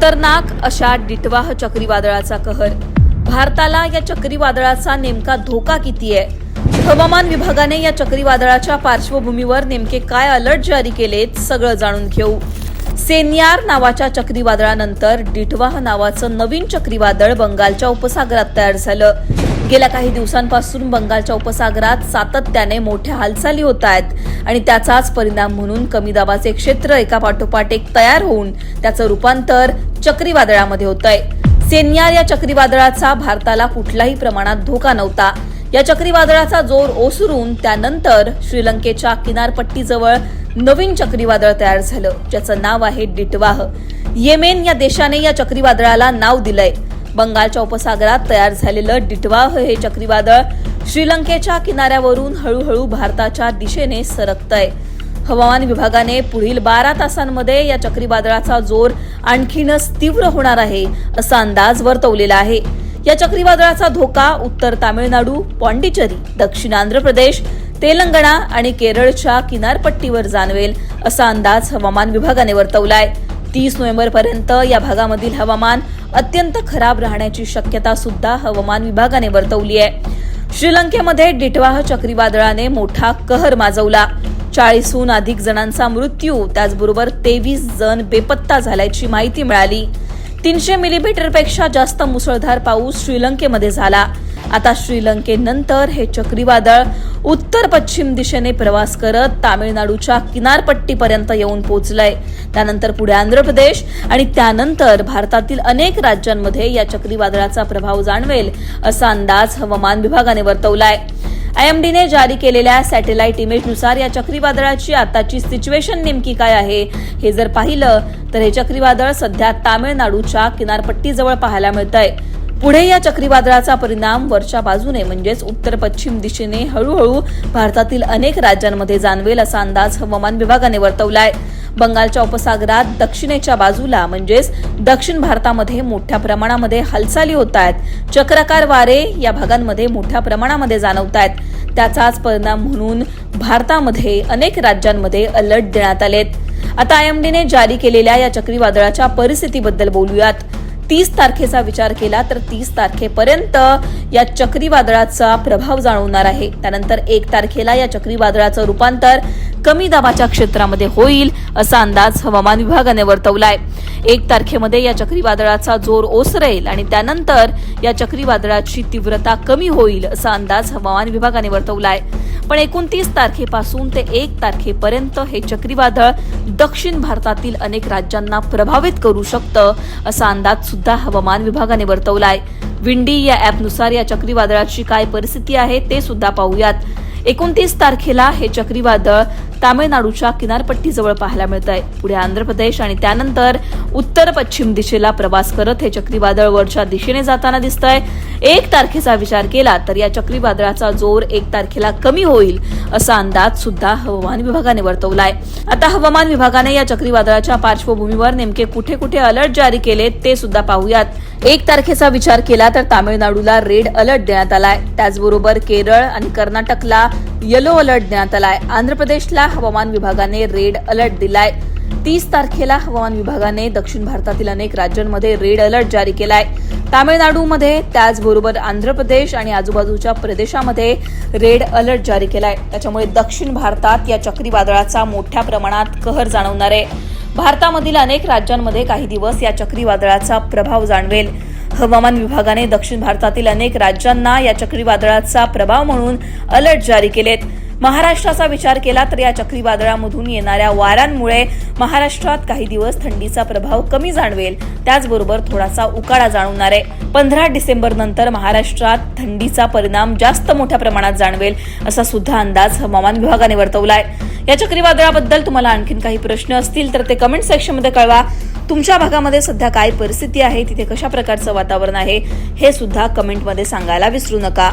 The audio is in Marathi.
खतरनाक अशा डिटवाह चक्रीवादळाचा कहर. भारताला या चक्रीवादळाचा नेमका धोका किती आहे? हवामान विभागाने या चक्रीवादळाच्या पार्श्वभूमीवर नेमके काय अलर्ट जारी केलेत सगळं जाणून घेऊ. सेन्यार नावाच्या चक्रीवादळानंतर डिटवाह नावाचं नवीन चक्रीवादळ बंगालच्या उपसागरात तयार झालं. गेल्या काही दिवसांपासून बंगालच्या उपसागरात सातत्याने मोठ्या हालचाली होत आहेत आणि त्याचाच परिणाम म्हणून कमी दाबाचे क्षेत्र एकापाठोपाठ एक तयार होऊन त्याचं रूपांतर चक्रीवादळामध्ये होतंय. सेन्यार या चक्रीवादळाचा भारताला कुठल्याही प्रमाणात धोका नव्हता. या चक्रीवादळाचा जोर ओसरून त्यानंतर श्रीलंकेच्या किनारपट्टीजवळ नवीन चक्रीवादळ तयार झालं, ज्याचं नाव आहे डिटवाह. येमेन या देशाने या चक्रीवादळाला नाव दिलंय. बंगालच्या उपसागरात तयार झालेलं डिटवाह हे चक्रीवादळ श्रीलंकेच्या किनाऱ्यावरून हळूहळू भारताच्या दिशेने सरकतंय. हवामान विभागाने पुढील 12 तासांमध्ये या चक्रीवादळाचा जोर आणखीनच तीव्र होणार आहे असा अंदाज वर्तवलेला आहे. या चक्रीवादळाचा धोका उत्तर तामिळनाडू, पाँडिचेरी, दक्षिण आंध्र प्रदेश, तेलंगणा आणि केरळच्या किनारपट्टीवर जाणवेल असा अंदाज हवामान विभागाने वर्तवलाय. 30 नोव्हेंबरपर्यंत या भागामधील हवामान अत्यंत खराब राहण्याची शक्यता सुद्धा हवामान विभागाने वर्तवली आहे. श्रीलंकेमध्ये डिटवाह चक्रीवादळाने मोठा कहर माजवला. 40हून अधिक जणांचा मृत्यू, त्याचबरोबर 23 जण बेपत्ता झाल्याची माहिती मिळाली. 300 मिलीमीटरपेक्षा जास्त मुसळधार पाऊस श्रीलंकेमध्ये झाला. आता श्रीलंकेनंतर हे चक्रीवादळ उत्तर पश्चिम दिशेने प्रवास करत तामिळनाडूच्या किनारपट्टीपर्यंत येऊन पोहोचलंय. त्यानंतर पुढे आंध्र प्रदेश आणि त्यानंतर भारतातील अनेक राज्यांमध्ये या चक्रीवादळाचा प्रभाव जाणवेल असा अंदाज हवामान विभागाने वर्तवलाय. IMDने जारी केलेल्या सॅटेलाइट इमेजनुसार या चक्रीवादळाची आताची सिच्युएशन नेमकी काय आहे हे जर पाहिलं तर हे चक्रीवादळ सध्या तामिळनाडूच्या किनारपट्टीजवळ पाहायला मिळतंय. पुढे या चक्रीवादळाचा परिणाम वरच्या बाजूने म्हणजेच उत्तर पश्चिम दिशेने हळूहळू भारतातील अनेक राज्यांमध्ये जाणवेल असा अंदाज हवामान विभागाने वर्तवलाय. बंगालच्या उपसागरात दक्षिणेच्या बाजूला म्हणजेच दक्षिण भारतामध्ये मोठ्या प्रमाणामध्ये हालचाली होत आहेत. चक्राकार वारे या भागांमध्ये मोठ्या प्रमाणामध्ये जाणवत आहेत. त्याचाच परिणाम म्हणून भारतामध्ये अनेक राज्यांमध्ये अलर्ट देण्यात आलेत. आता IMDने जारी केलेल्या या चक्रीवादळाच्या परिस्थितीबद्दल बोलूयात. 30 तारखेचा विचार केला तर 30 तारखेपर्यंत या चक्रीवादळाचा प्रभाव जाणवणार आहे. त्यानंतर 1 तारखेला या चक्रीवादळाचं रूपांतर कमी दाबाच्या क्षेत्रामध्ये होईल असा अंदाज हवामान विभागाने वर्तवलाय. 1 तारखेमध्ये या चक्रीवादळाचा जोर ओसरेल आणि त्यानंतर या चक्रीवादळाची तीव्रता कमी होईल असा अंदाज हवामान विभागाने वर्तवलाय. पण 29 तारखेपासून ते 1 तारखेपर्यंत हे चक्रीवादळ दक्षिण भारतातील अनेक राज्यांना प्रभावित करू शकतं असा अंदाज सुद्धा हवामान विभागाने वर्तवलाय. विंडी या ॲपनुसार या चक्रीवादळाची काय परिस्थिती आहे ते सुद्धा पाहूयात. 29 तारखेला हे चक्रीवादळ तामिळनाडूच्या किनारपट्टीजवळ पाहायला मिळतंय. पुढे आंध्र प्रदेश आणि त्यानंतर उत्तर पश्चिम दिशेला प्रवास करत हे चक्रीवादळ वरच्या दिशेने जाताना दिसतंय. 1 तारखेचा विचार केला तर या चक्रीवादळाचा जोर 1 तारखेला कमी होईल असा अंदाज सुद्धा हवामान विभागाने वर्तवलाय. आता हवामान विभागाने या चक्रीवादळाच्या पार्श्वभूमीवर नेमके कुठे कुठे अलर्ट जारी केलेत ते सुद्धा पाहूयात. 1 तारखेचा विचार केला तर तामिळनाडूला रेड अलर्ट देण्यात आलाय. त्याचबरोबर केरळ आणि कर्नाटकला येलो अलर्ट देण्यात आलाय. आंध्र प्रदेशला हवामान विभागाने रेड अलर्ट दिलाय. 30 तारखेला हवामान विभागाने दक्षिण भारतातील अनेक राज्यांमध्ये रेड अलर्ट जारी केलाय. तामिळनाडूमध्ये त्याचबरोबर आंध्र प्रदेश आणि आजूबाजूच्या प्रदेशामध्ये रेड अलर्ट जारी केलाय. त्याच्यामुळे दक्षिण भारतात या चक्रीवादळाचा मोठ्या प्रमाणात कहर जाणवणार आहे. भारतामधील अनेक राज्यांमध्ये काही दिवस या चक्रीवादळाचा प्रभाव जाणवेल. हवामान विभागाने दक्षिण भारतातील अनेक राज्यांना या चक्रीवादळाचा प्रभाव म्हणून अलर्ट जारी केलेत. महाराष्ट्राचा विचार केला तर या चक्रीवादळामधून येणाऱ्या वाऱ्यांमुळे महाराष्ट्रात काही दिवस थंडीचा प्रभाव कमी जाणवेल. त्याचबरोबर थोडासा उकाडा जाणवणार आहे. 15 डिसेंबर नंतर महाराष्ट्रात थंडीचा परिणाम जास्त मोठ्या प्रमाणात जाणवेल असा सुद्धा अंदाज हवामान विभागाने वर्तवलाय. या चक्रीवादळाबद्दल तुम्हाला आणखीन काही प्रश्न असतील तर ते कमेंट सेक्शनमध्ये कळवा. तुमच्या भागामध्ये सध्या काय परिस्थिती आहे, तिथे कशा प्रकारचं वातावरण आहे हे सुद्धा कमेंटमध्ये सांगायला विसरू नका.